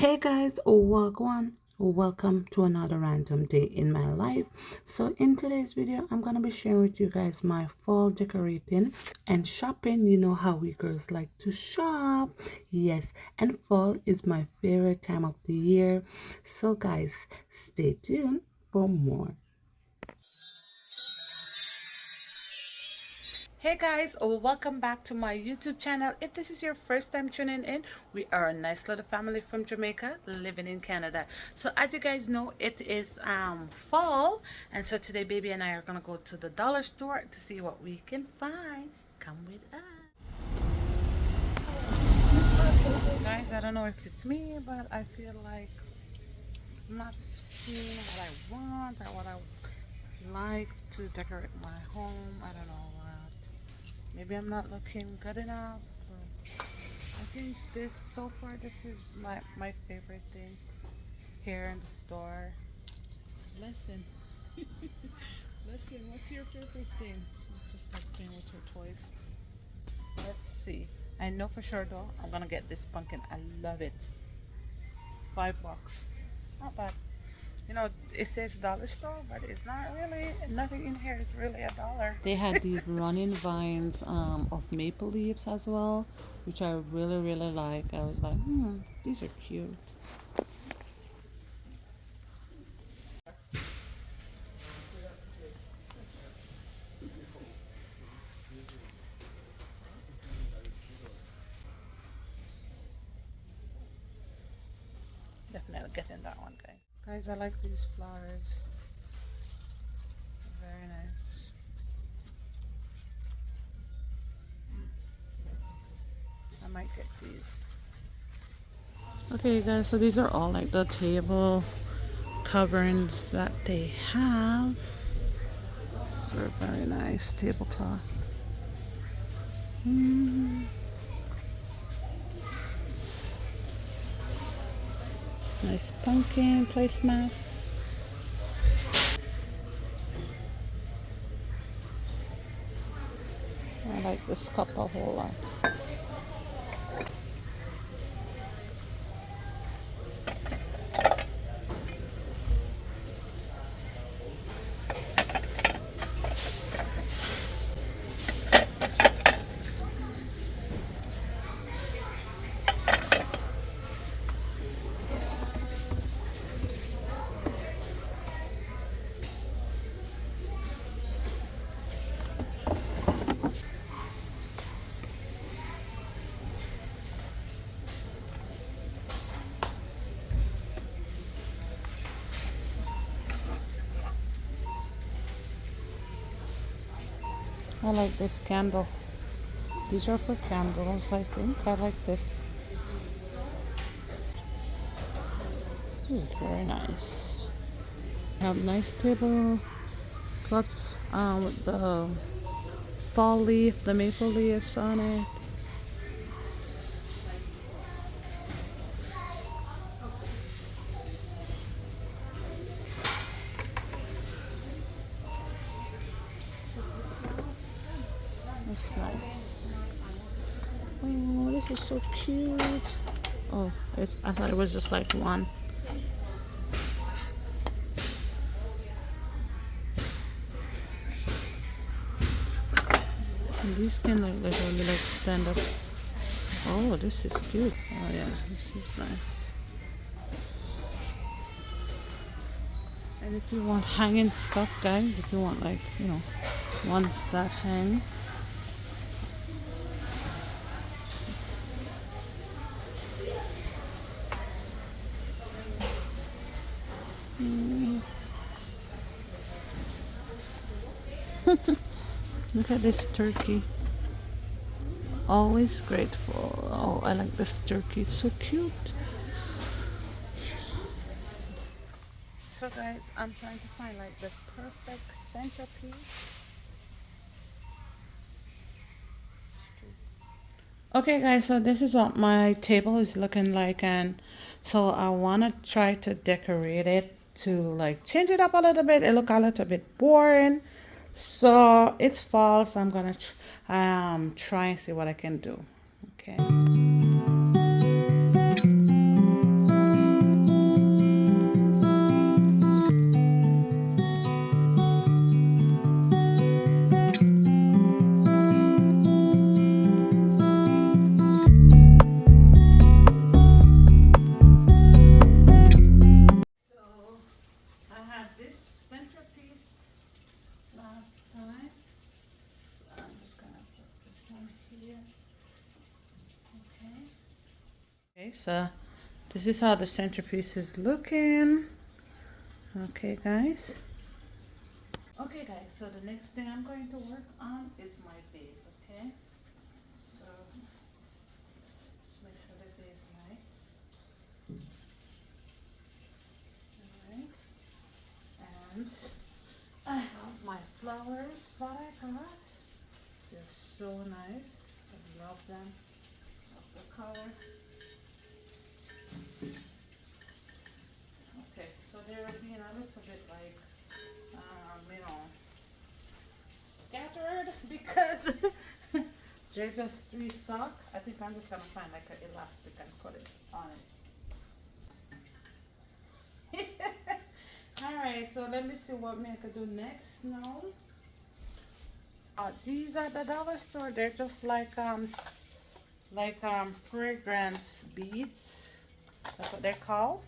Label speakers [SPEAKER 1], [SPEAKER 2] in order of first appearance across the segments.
[SPEAKER 1] Hey guys, welcome to another random day in my life. So in today's video, I'm gonna be sharing with you guys my fall decorating and shopping. You know how we girls like to shop. Yes, and fall is my favorite time of the year. So guys, stay tuned for more. Hey guys, welcome back to my YouTube channel. If this is your first time tuning in, we are a nice little family from Jamaica living in Canada. So as you guys know, it is fall, and so today baby and I are gonna go to the dollar store to see what we can find. Come with us. Guys, I don't know if it's me, but I feel like I'm not seeing what I want or what I like to decorate my home. I don't know what. Maybe I'm not looking good enough. But I think this is my favorite thing here in the store. Listen, listen, what's your favorite thing? She's just like playing with her toys. Let's see. I know for sure though, I'm gonna get this pumpkin. I love it. $5. Not bad. You know, it says dollar store, but it's not really. Nothing in here is really a dollar. They had these running vines of maple leaves as well, which I really like. I was like, these are cute. Definitely getting that one, guys. Guys, I like these flowers. Very nice. I might get these. Okay, guys, so these are all like the table coverings that they have. They're very nice tablecloth. Nice pumpkin placemats. I like this cup a whole lot. I like this candle. These are for candles, I think. I like this. This is very nice. Have nice table cloths with the fall leaf, the maple leaves on it. That's nice. Oh, this is so cute. Oh, I thought it was just like one. And these can like literally like stand up. Oh, this is cute. Oh yeah, this is nice. And if you want hanging stuff, guys, if you want like, ones that hang. Look at this turkey. Always grateful. Oh, I like this turkey. It's so cute. So guys, I'm trying to find like the perfect centerpiece. Okay guys, so this is what my table is looking like, and so I want to try to decorate it to like change it up a little bit. It look a little bit boring. So it's fall, so I'm gonna try and see what I can do. Okay. so this is how the centerpiece is looking. Okay, guys. Okay, guys, so the next thing I'm going to work on is my vase, okay? So, just make sure the vase is nice. Alright. And I have my flowers that I got. They're so nice. I love them. Love the color. Okay, so they're being a little bit like, you know, scattered because they're just restock. I think I'm just gonna find like an elastic and put it on it. Alright, so let me see what me I could do next now. These are the dollar store. They're just like fragrance beads. That's what they're called.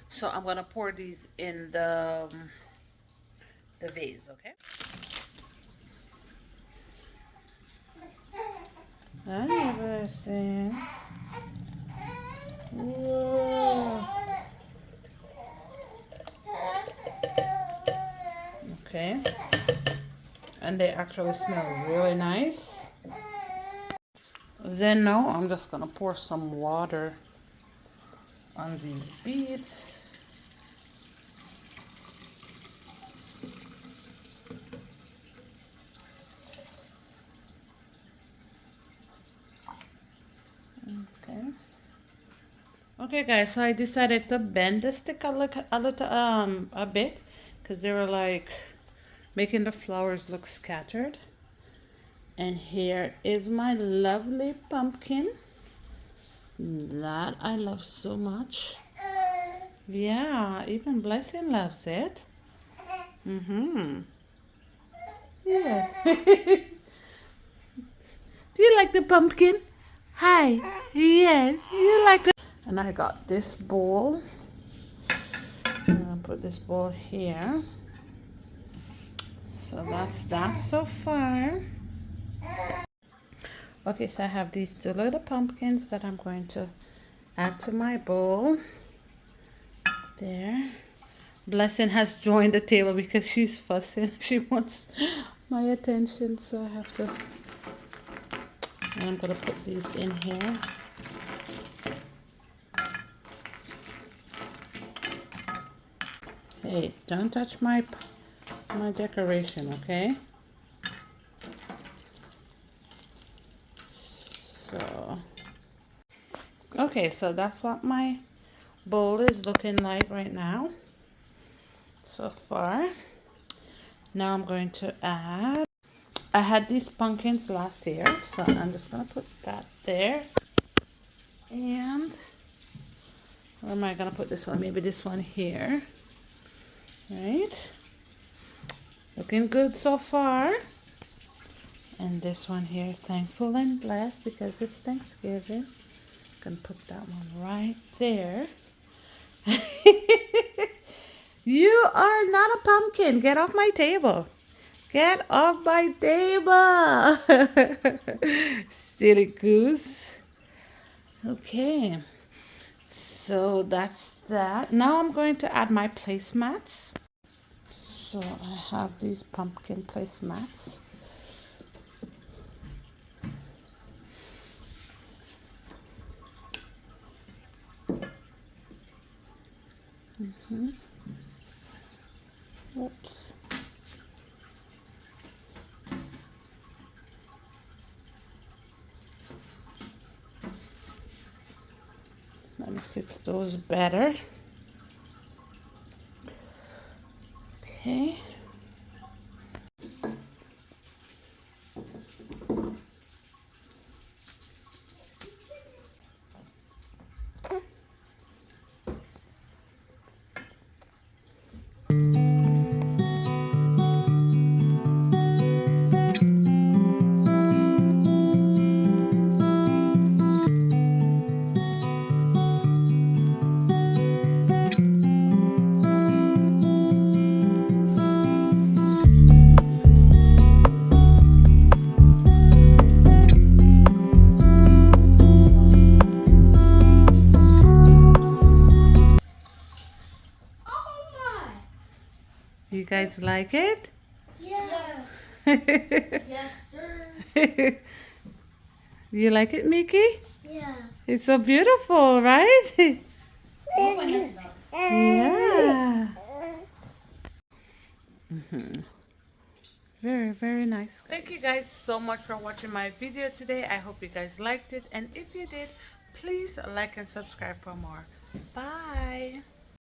[SPEAKER 1] So I'm gonna pour these in the vase, okay? I never seen. Whoa. Okay. And they actually smell really nice. Then now I'm just gonna pour some water on these beads. Okay. Okay, guys. So I decided to bend the stick a bit, because they were like making the flowers look scattered. And here is my lovely pumpkin that I love so much. Yeah, even Blessing loves it. Yeah. Do you like the pumpkin? Hi. Yes, you like it. And I got this bowl. I'm gonna put this bowl here. So that's that so far. Okay, so I have these two little pumpkins that I'm going to add to my bowl. There. Blessing has joined the table because she's fussing. She wants my attention, so I have to. And I'm gonna put these in here. Hey, don't touch my decoration, okay? So, okay, so that's what my bowl is looking like right now. So far. Now I'm going to add. I had these pumpkins last year, so I'm just gonna put that there. And where am I gonna put this one? Maybe this one here. Right? Looking good so far. And this one here, thankful and blessed because it's Thanksgiving. Gonna put that one right there. You are not a pumpkin. Get off my table. Get off my table. Silly goose. Okay. So that's that. Now I'm going to add my placemats. So I have these pumpkin placemats. Oops. Let me fix those better. Okay. You guys like it?
[SPEAKER 2] Yeah.
[SPEAKER 1] You
[SPEAKER 2] Yes, sir.
[SPEAKER 1] like it, Mickey?
[SPEAKER 2] Yeah.
[SPEAKER 1] It's so beautiful, right?
[SPEAKER 2] What if I mess it up?
[SPEAKER 1] Yeah. Very, very nice. Thank you guys so much for watching my video today. I hope you guys liked it. And if you did, please like and subscribe for more. Bye.